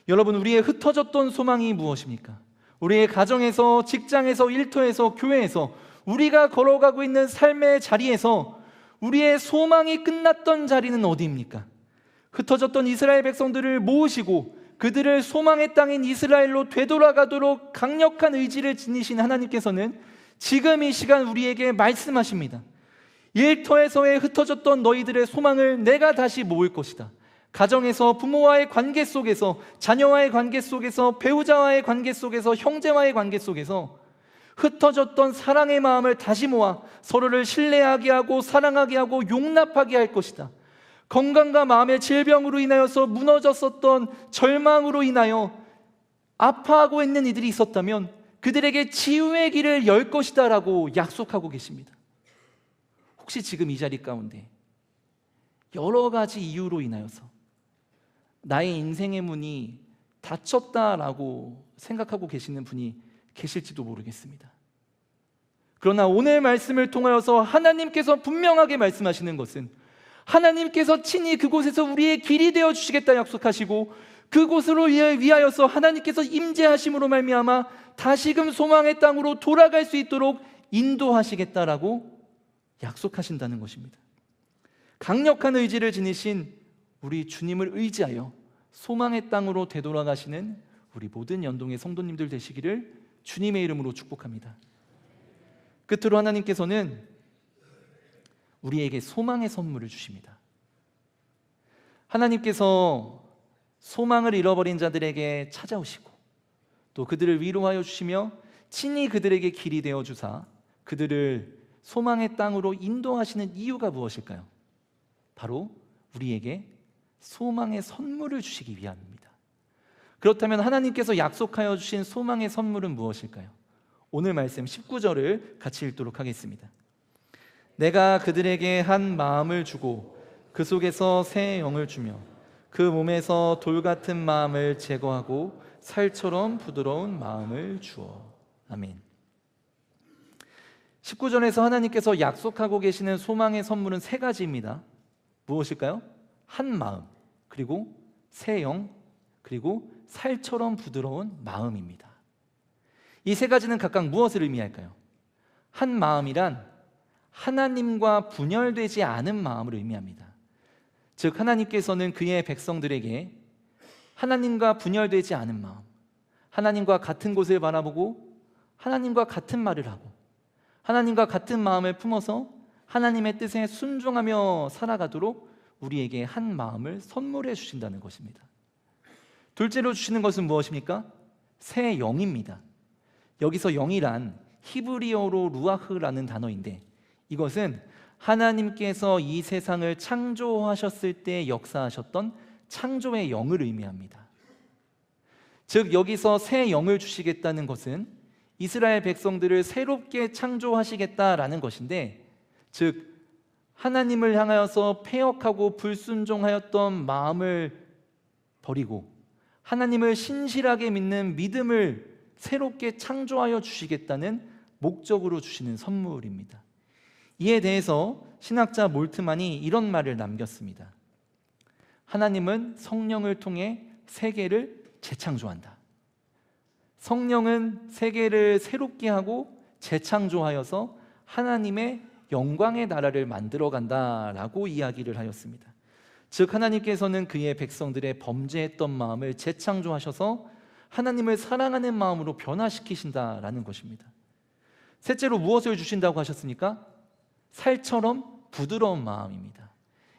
여러분, 우리의 흩어졌던 소망이 무엇입니까? 우리의 가정에서, 직장에서, 일터에서, 교회에서 우리가 걸어가고 있는 삶의 자리에서 우리의 소망이 끝났던 자리는 어디입니까? 흩어졌던 이스라엘 백성들을 모으시고 그들을 소망의 땅인 이스라엘로 되돌아가도록 강력한 의지를 지니신 하나님께서는 지금 이 시간 우리에게 말씀하십니다. 일터에서의 흩어졌던 너희들의 소망을 내가 다시 모을 것이다. 가정에서, 부모와의 관계 속에서, 자녀와의 관계 속에서, 배우자와의 관계 속에서, 형제와의 관계 속에서 흩어졌던 사랑의 마음을 다시 모아 서로를 신뢰하게 하고 사랑하게 하고 용납하게 할 것이다. 건강과 마음의 질병으로 인하여서 무너졌었던 절망으로 인하여 아파하고 있는 이들이 있었다면 그들에게 치유의 길을 열 것이다 라고 약속하고 계십니다. 혹시 지금 이 자리 가운데 여러 가지 이유로 인하여서 나의 인생의 문이 닫혔다라고 생각하고 계시는 분이 계실지도 모르겠습니다. 그러나 오늘 말씀을 통하여서 하나님께서 분명하게 말씀하시는 것은 하나님께서 친히 그곳에서 우리의 길이 되어 주시겠다 약속하시고 그곳으로 위하여서 하나님께서 임재하심으로 말미암아 다시금 소망의 땅으로 돌아갈 수 있도록 인도하시겠다라고 약속하신다는 것입니다. 강력한 의지를 지니신 우리 주님을 의지하여 소망의 땅으로 되돌아가시는 우리 모든 연동의 성도님들 되시기를 주님의 이름으로 축복합니다. 끝으로 하나님께서는 우리에게 소망의 선물을 주십니다. 하나님께서 소망을 잃어버린 자들에게 찾아오시고 또 그들을 위로하여 주시며 친히 그들에게 길이 되어 주사 그들을 소망의 땅으로 인도하시는 이유가 무엇일까요? 바로 우리에게 소망의 선물을 주시기 위함입니다. 그렇다면 하나님께서 약속하여 주신 소망의 선물은 무엇일까요? 오늘 말씀 19절을 같이 읽도록 하겠습니다. 내가 그들에게 한 마음을 주고 그 속에서 새 영을 주며 그 몸에서 돌 같은 마음을 제거하고 살처럼 부드러운 마음을 주어. 아멘. 19절에서 하나님께서 약속하고 계시는 소망의 선물은 세 가지입니다. 무엇일까요? 한 마음, 그리고 새 영, 그리고 살처럼 부드러운 마음입니다. 이 세 가지는 각각 무엇을 의미할까요? 한 마음이란 하나님과 분열되지 않은 마음을 의미합니다. 즉 하나님께서는 그의 백성들에게 하나님과 분열되지 않은 마음, 하나님과 같은 곳을 바라보고 하나님과 같은 말을 하고 하나님과 같은 마음을 품어서 하나님의 뜻에 순종하며 살아가도록 우리에게 한 마음을 선물해 주신다는 것입니다. 둘째로 주시는 것은 무엇입니까? 새 영입니다. 여기서 영이란 히브리어로 루아흐라는 단어인데 이것은 하나님께서 이 세상을 창조하셨을 때 역사하셨던 창조의 영을 의미합니다. 즉 여기서 새 영을 주시겠다는 것은 이스라엘 백성들을 새롭게 창조하시겠다라는 것인데, 즉 하나님을 향하여서 패역하고 불순종하였던 마음을 버리고 하나님을 신실하게 믿는 믿음을 새롭게 창조하여 주시겠다는 목적으로 주시는 선물입니다. 이에 대해서 신학자 몰트만이 이런 말을 남겼습니다. 하나님은 성령을 통해 세계를 재창조한다. 성령은 세계를 새롭게 하고 재창조하여서 하나님의 영광의 나라를 만들어 간다라고 이야기를 하였습니다. 즉 하나님께서는 그의 백성들의 범죄했던 마음을 재창조하셔서 하나님을 사랑하는 마음으로 변화시키신다라는 것입니다. 셋째로 무엇을 주신다고 하셨습니까? 살처럼 부드러운 마음입니다.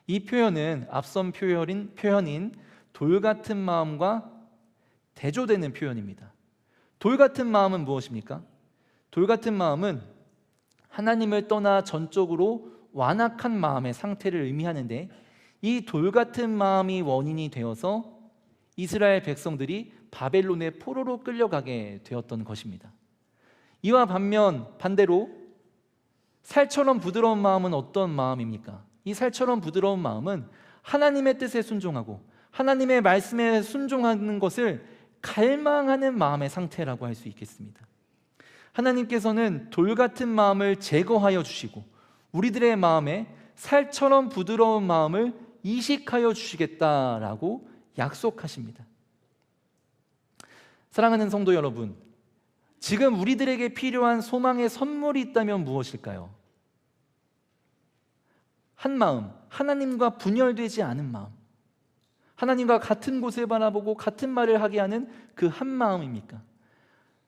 이 표현은 앞선 표현인 돌 같은 마음과 대조되는 표현입니다. 돌 같은 마음은 무엇입니까? 돌 같은 마음은 하나님을 떠나 전적으로 완악한 마음의 상태를 의미하는데, 이 돌 같은 마음이 원인이 되어서 이스라엘 백성들이 바벨론의 포로로 끌려가게 되었던 것입니다. 이와 반대로 살처럼 부드러운 마음은 어떤 마음입니까? 이 살처럼 부드러운 마음은 하나님의 뜻에 순종하고 하나님의 말씀에 순종하는 것을 갈망하는 마음의 상태라고 할 수 있겠습니다. 하나님께서는 돌 같은 마음을 제거하여 주시고 우리들의 마음에 살처럼 부드러운 마음을 이식하여 주시겠다라고 약속하십니다. 사랑하는 성도 여러분, 지금 우리들에게 필요한 소망의 선물이 있다면 무엇일까요? 한 마음, 하나님과 분열되지 않은 마음, 하나님과 같은 곳을 바라보고 같은 말을 하게 하는 그 한 마음입니까?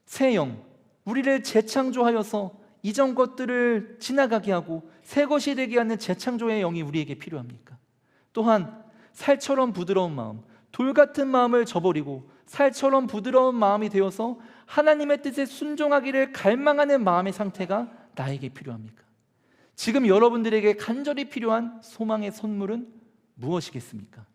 새 영, 우리를 재창조하여서 이전 것들을 지나가게 하고 새 것이 되게 하는 재창조의 영이 우리에게 필요합니까? 또한 살처럼 부드러운 마음, 돌 같은 마음을 저버리고 살처럼 부드러운 마음이 되어서 하나님의 뜻에 순종하기를 갈망하는 마음의 상태가 나에게 필요합니까? 지금 여러분들에게 간절히 필요한 소망의 선물은 무엇이겠습니까?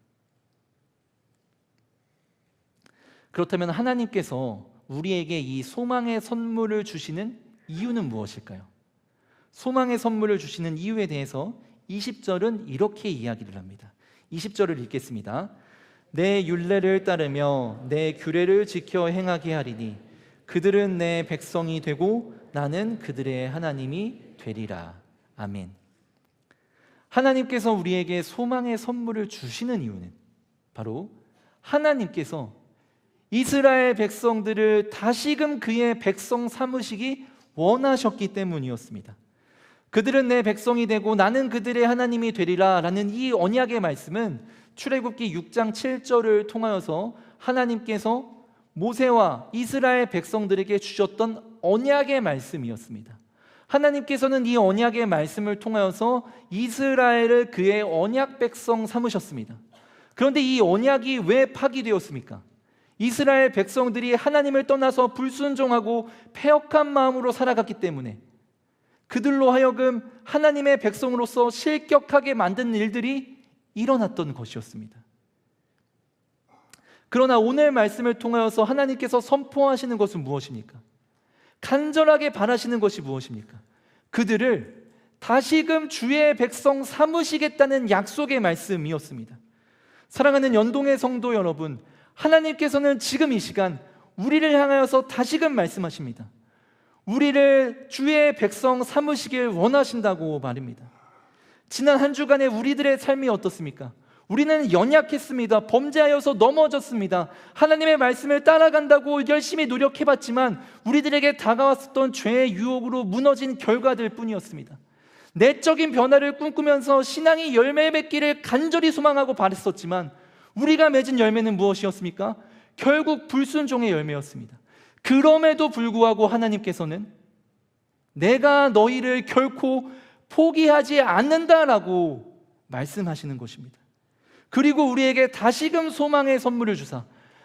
그렇다면 하나님께서 우리에게 이 소망의 선물을 주시는 이유는 무엇일까요? 소망의 선물을 주시는 이유에 대해서 20절은 이렇게 이야기를 합니다. 20절을 읽겠습니다. 내 율례를 따르며 내 규례를 지켜 행하게 하리니 그들은 내 백성이 되고 나는 그들의 하나님이 되리라. 아멘. 하나님께서 우리에게 소망의 선물을 주시는 이유는 바로 하나님께서 이스라엘 백성들을 다시금 그의 백성 삼으시기 원하셨기 때문이었습니다. 그들은 내 백성이 되고 나는 그들의 하나님이 되리라 라는 이 언약의 말씀은 출애굽기 6장 7절을 통하여서 하나님께서 모세와 이스라엘 백성들에게 주셨던 언약의 말씀이었습니다. 하나님께서는 이 언약의 말씀을 통하여서 이스라엘을 그의 언약 백성 삼으셨습니다. 그런데 이 언약이 왜 파기되었습니까? 이스라엘 백성들이 하나님을 떠나서 불순종하고 패역한 마음으로 살아갔기 때문에, 그들로 하여금 하나님의 백성으로서 실격하게 만든 일들이 일어났던 것이었습니다. 그러나 오늘 말씀을 통하여서 하나님께서 선포하시는 것은 무엇입니까? 간절하게 바라시는 것이 무엇입니까? 그들을 다시금 주의 백성 삼으시겠다는 약속의 말씀이었습니다. 사랑하는 연동의 성도 여러분, 하나님께서는 지금 이 시간 우리를 향하여서 다시금 말씀하십니다. 우리를 주의 백성 삼으시길 원하신다고 말입니다. 지난 한 주간의 우리들의 삶이 어떻습니까? 우리는 연약했습니다. 범죄하여서 넘어졌습니다. 하나님의 말씀을 따라간다고 열심히 노력해봤지만 우리들에게 다가왔었던 죄의 유혹으로 무너진 결과들 뿐이었습니다. 내적인 변화를 꿈꾸면서 신앙이 열매 맺기를 간절히 소망하고 바랬었지만 우리가 맺은 열매는 무엇이었습니까? 결국 불순종의 열매였습니다. 그럼에도 불구하고 하나님께서는 내가 너희를 결코 포기하지 않는다라고 말씀하시는 것입니다. 그리고 우리에게 다시금 소망의 선물을 주사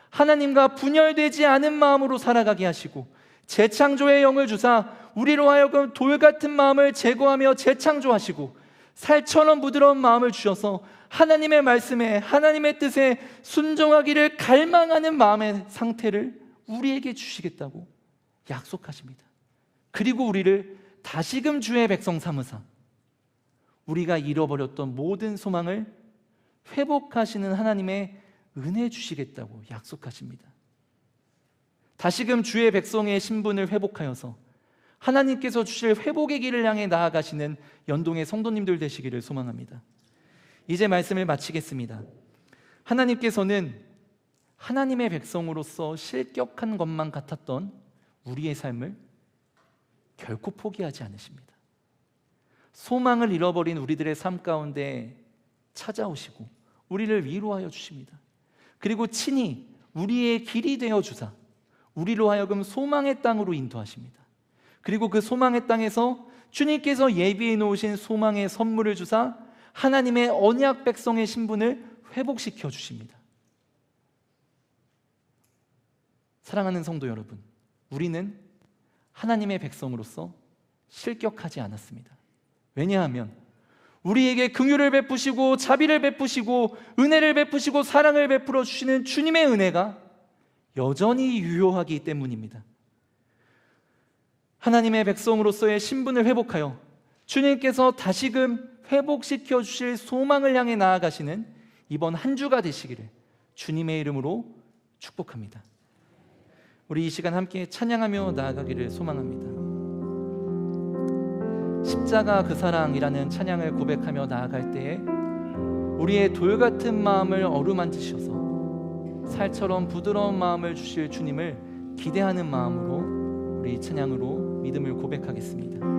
하나님과 분열되지 않은 마음으로 살아가게 하시고 재창조의 영을 주사 우리로 하여금 돌 같은 마음을 제거하며 재창조하시고 살처럼 부드러운 마음을 주셔서 하나님의 말씀에 하나님의 뜻에 순종하기를 갈망하는 마음의 상태를 우리에게 주시겠다고 약속하십니다. 그리고 우리를 다시금 주의 백성 삼으사 우리가 잃어버렸던 모든 소망을 회복하시는 하나님의 은혜 주시겠다고 약속하십니다. 다시금 주의 백성의 신분을 회복하여서 하나님께서 주실 회복의 길을 향해 나아가시는 연동의 성도님들 되시기를 소망합니다. 이제 말씀을 마치겠습니다. 하나님께서는 하나님의 백성으로서 실격한 것만 같았던 우리의 삶을 결코 포기하지 않으십니다. 소망을 잃어버린 우리들의 삶 가운데 찾아오시고 우리를 위로하여 주십니다. 그리고 친히 우리의 길이 되어 주사 우리로 하여금 소망의 땅으로 인도하십니다. 그리고 그 소망의 땅에서 주님께서 예비해 놓으신 소망의 선물을 주사 하나님의 언약 백성의 신분을 회복시켜 주십니다. 사랑하는 성도 여러분, 우리는 하나님의 백성으로서 실격하지 않았습니다. 왜냐하면 우리에게 긍휼을 베푸시고 자비를 베푸시고 은혜를 베푸시고 사랑을 베풀어 주시는 주님의 은혜가 여전히 유효하기 때문입니다. 하나님의 백성으로서의 신분을 회복하여 주님께서 다시금 회복시켜 주실 소망을 향해 나아가시는 이번 한 주가 되시기를 주님의 이름으로 축복합니다. 우리 이 시간 함께 찬양하며 나아가기를 소망합니다. 십자가 그 사랑이라는 찬양을 고백하며 나아갈 때에 우리의 돌 같은 마음을 어루만지셔서 살처럼 부드러운 마음을 주실 주님을 기대하는 마음으로 우리 찬양으로 믿음을 고백하겠습니다.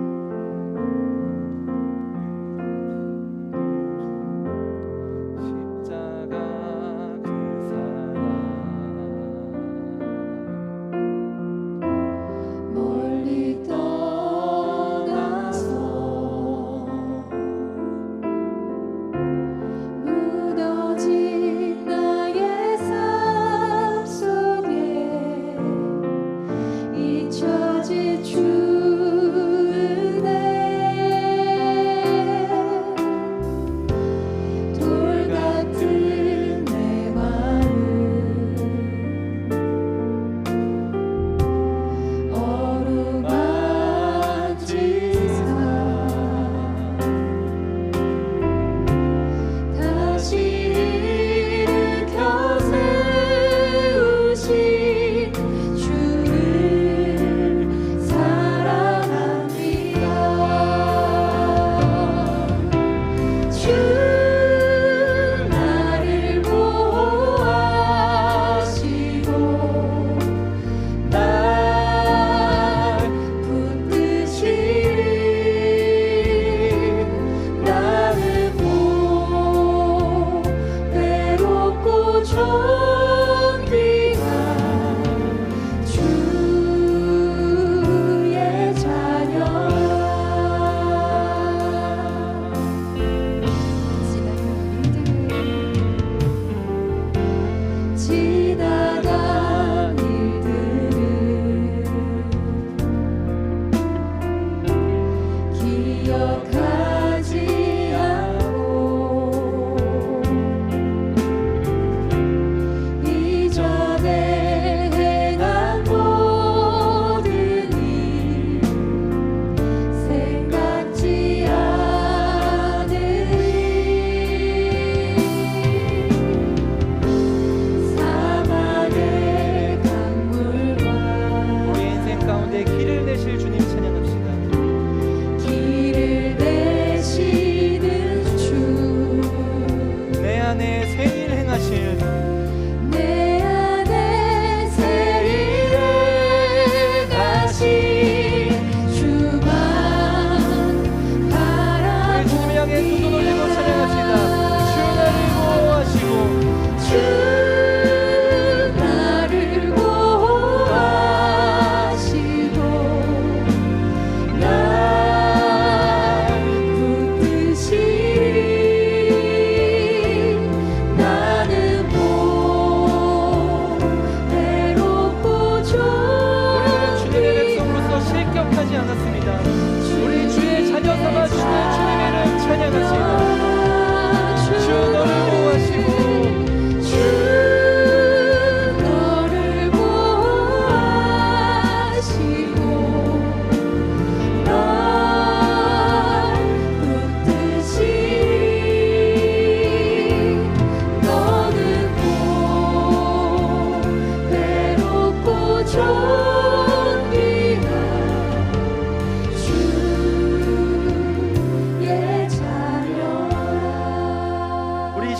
주를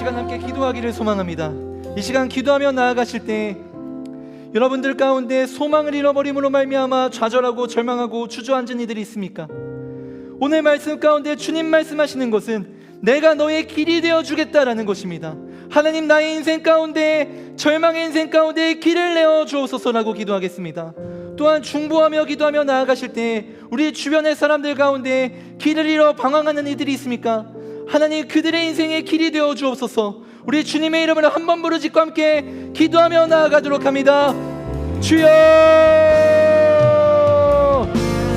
시간 함께 기도하기를 소망합니다. 이 시간 기도하며 나아가실 때 여러분들 가운데 소망을 잃어버림으로 말미암아 좌절하고 절망하고 주저앉은 이들이 있습니까? 오늘 말씀 가운데 주님 말씀하시는 것은 내가 너의 길이 되어주겠다라는 것입니다. 하나님, 나의 인생 가운데, 절망의 인생 가운데 길을 내어 주옵소서라고 기도하겠습니다. 또한 중보하며 기도하며 나아가실 때 우리 주변의 사람들 가운데 길을 잃어 방황하는 이들이 있습니까? 하나님, 그들의 인생의 길이 되어 주옵소서. 우리 주님의 이름으로 한 번 부르짖고 함께 기도하며 나아가도록 합니다. 주여!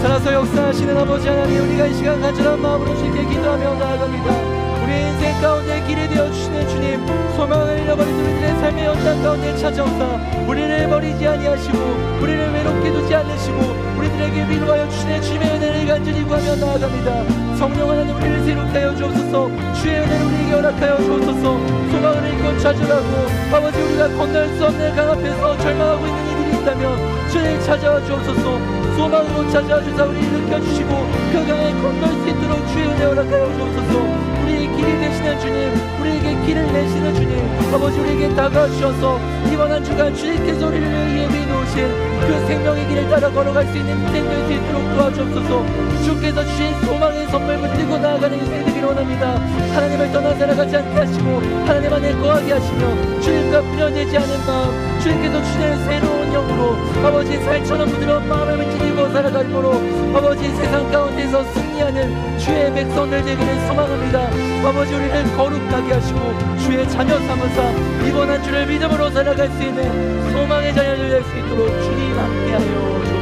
살아서 역사하시는 아버지 하나님, 우리가 이 시간 간절한 마음으로 주께 기도하며 나아갑니다. 우리의 인생 가운데 길이 되어주시는 주님, 소망을 잃어버린 우리들의 삶의 연단 가운데 찾아오사 우리를 버리지 아니하시고 우리를 외롭게 두지 않으시고 우리들에게 위로하여 주시는 주님의 은혜를 간절히 구하며 나아갑니다. 성령 하나님, 우리를 새롭게 하여 주옵소서. 주의 은혜를 우리에게 허락하여 주옵소서. 소망을 잃고 좌절하고 아버지, 우리가 건널 수 없는 강 앞에서 절망하고 있는 이들이 있다면 주를 찾아와 주옵소서. 소망으로 찾아와 주사 우리를 일으켜주시고 그 강에 건널 수 있도록 주의 은혜 허락하여 주옵소서. 우리의 길이 되시는 주님, 우리에게 길을 내시는 주님, 아버지, 우리에게 다가와 주셔서 이번 한 주간 주님께서 우리를 예비해 놓으신 그 생명의 길을 따라 걸어갈 수 있는 인생 될 수 있도록 도와주옵소서. 주께서 주신 소망의 선물 붙들고 나아가는 인생 되기를 원합니다. 하나님을 떠나 살아가지 않게 하시고 하나님 안에 거하게 하시며 주님과 분열되지 않은 마음, 주님께서 주시는 새로운 영으로 아버지, 살처럼 부드러운 마음을 지니고 살아가므로 아버지, 세상 가운데서 승리하는 주의 백성들 되기를 소망합니다. 아버지, 우리를 거룩하게 하시고 주의 자녀 삼으사 이번 한 주를 믿음으로 살아갈 수 있는 소망의 자녀들 될 수 있도록 주님 함께하여 주옵소서.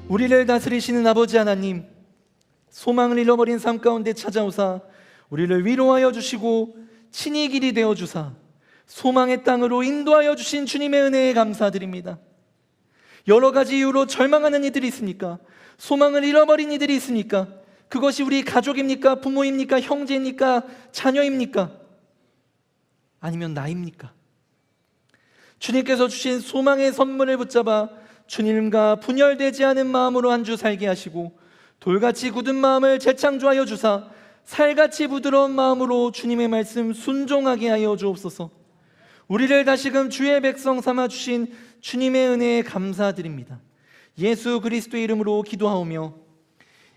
우리를 다스리시는 아버지 하나님, 소망을 잃어버린 삶 가운데 찾아오사 우리를 위로하여 주시고 친히 길이 되어 주사 소망의 땅으로 인도하여 주신 주님의 은혜에 감사드립니다. 여러 가지 이유로 절망하는 이들이 있습니까? 소망을 잃어버린 이들이 있습니까? 그것이 우리 가족입니까? 부모입니까? 형제입니까? 자녀입니까? 아니면 나입니까? 주님께서 주신 소망의 선물을 붙잡아 주님과 분열되지 않은 마음으로 한 주 살게 하시고 돌같이 굳은 마음을 재창조하여 주사 살같이 부드러운 마음으로 주님의 말씀 순종하게 하여 주옵소서. 우리를 다시금 주의 백성 삼아 주신 주님의 은혜에 감사드립니다. 예수 그리스도의 이름으로 기도하오며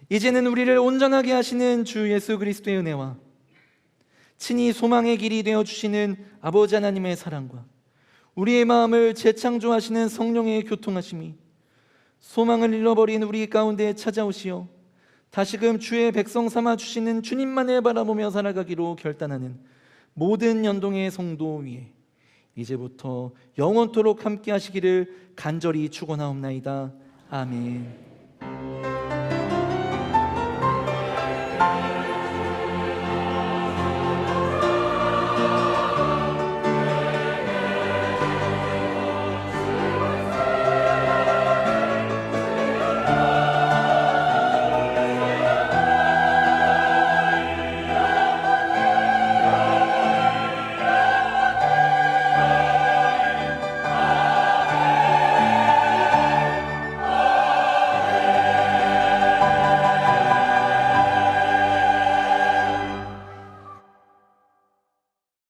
이제는 우리를 온전하게 하시는 주 예수 그리스도의 은혜와 친히 소망의 길이 되어 주시는 아버지 하나님의 사랑과 우리의 마음을 재창조하시는 성령의 교통하심이 소망을 잃어버린 우리 가운데 찾아오시어 다시금 주의 백성 삼아 주시는 주님만을 바라보며 살아가기로 결단하는 모든 연동의 성도 위에 이제부터 영원토록 함께 하시기를 간절히 축원하옵나이다. 아멘.